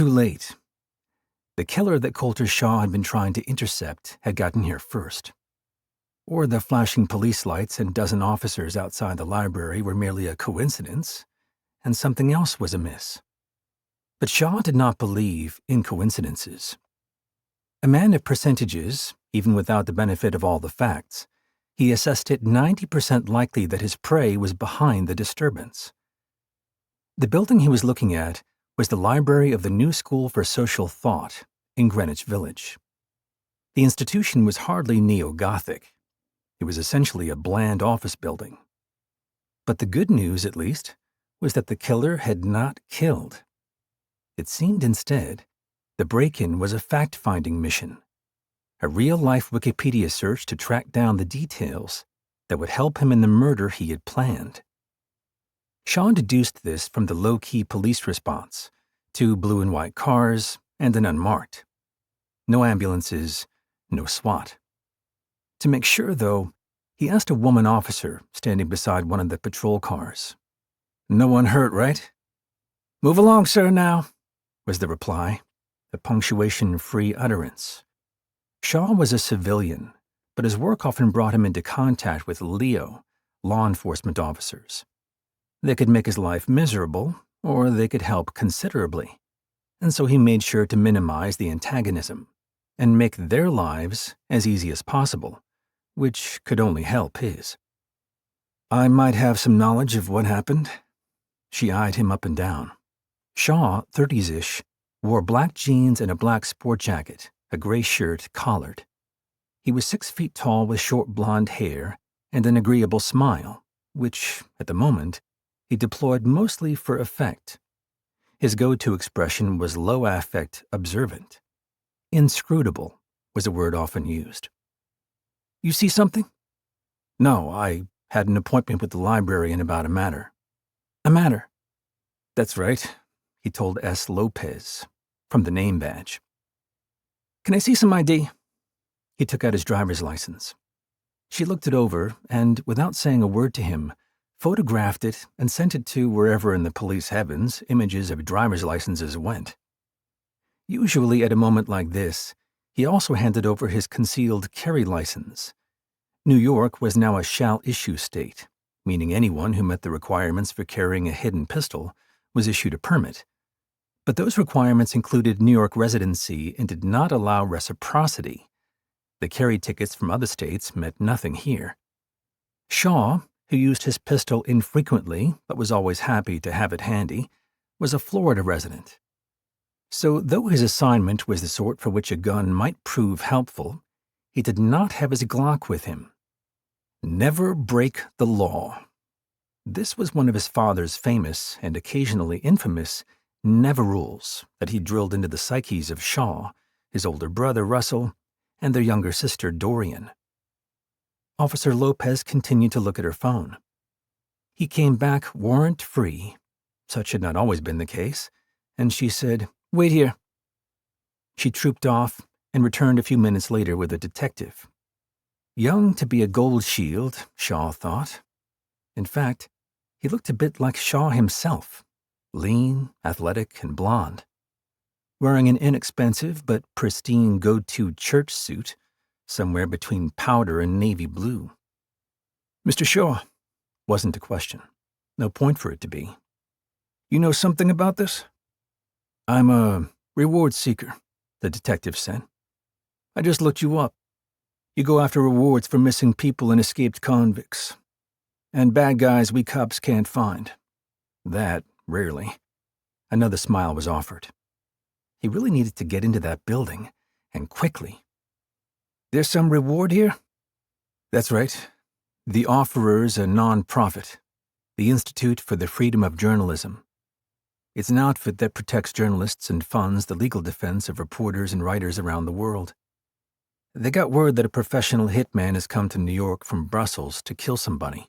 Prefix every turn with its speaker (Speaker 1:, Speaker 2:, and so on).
Speaker 1: Too late. The killer that Colter Shaw had been trying to intercept had gotten here first. Or the flashing police lights and dozen officers outside the library were merely a coincidence, and something else was amiss. But Shaw did not believe in coincidences. A man of percentages, even without the benefit of all the facts, he assessed it 90% likely that his prey was behind the disturbance. The building he was looking at was the library of the New School for Social Thought in Greenwich Village. The institution was hardly neo-Gothic. It was essentially a bland office building. But the good news, at least, was that the killer had not killed. It seemed instead the break-in was a fact-finding mission, a real-life Wikipedia search to track down the details that would help him in the murder he had planned. Shaw deduced this from the low-key police response, 2 blue and white cars and an unmarked. No ambulances, no SWAT. To make sure, though, he asked a woman officer standing beside one of the patrol cars. "No one hurt, right?" "Move along, sir, now," was the reply, a punctuation-free utterance. Shaw was a civilian, but his work often brought him into contact with LEO, law enforcement officers. They could make his life miserable, or they could help considerably, and so he made sure to minimize the antagonism and make their lives as easy as possible, which could only help his. "I might have some knowledge of what happened." She eyed him up and down. Shaw, 30s-ish, wore black jeans and a black sport jacket, a gray shirt collared. He was 6 feet tall with short blonde hair and an agreeable smile, which, at the moment, he deployed mostly for effect. His go-to expression was low-affect observant. Inscrutable was a word often used. "You see something?" "No, I had an appointment with the librarian about a matter." "A matter?" "That's right," he told S. Lopez, from the name badge. "Can I see some ID?" He took out his driver's license. She looked it over and, without saying a word to him, photographed it and sent it to wherever in the police heavens images of driver's licenses went. Usually at a moment like this, he also handed over his concealed carry license. New York was now a shall-issue state, meaning anyone who met the requirements for carrying a hidden pistol was issued a permit. But those requirements included New York residency and did not allow reciprocity. The carry tickets from other states meant nothing here. Shaw, who used his pistol infrequently but was always happy to have it handy, was a Florida resident. So though his assignment was the sort for which a gun might prove helpful, he did not have his Glock with him. Never break the law. This was one of his father's famous and occasionally infamous never rules that he drilled into the psyches of Shaw, his older brother Russell, and their younger sister Dorian. Officer Lopez continued to look at her phone. He came back warrant-free. Such had not always been the case, and she said, "Wait here." She trooped off and returned a few minutes later with a detective. Young to be a gold shield, Shaw thought. In fact, he looked a bit like Shaw himself, lean, athletic, and blonde. Wearing an inexpensive but pristine go-to church suit, somewhere between powder and navy blue. "Mr. Shaw," wasn't a question. No point for it to be. "You know something about this?" "I'm a reward seeker," the detective said. "I just looked you up. You go after rewards for missing people and escaped convicts. And bad guys we cops can't find. That, rarely." Another smile was offered. He really needed to get into that building, and quickly. "There's some reward here?" "That's right. The offerer's a non-profit, the Institute for the Freedom of Journalism. It's an outfit that protects journalists and funds the legal defense of reporters and writers around the world. They got word that a professional hitman has come to New York from Brussels to kill somebody.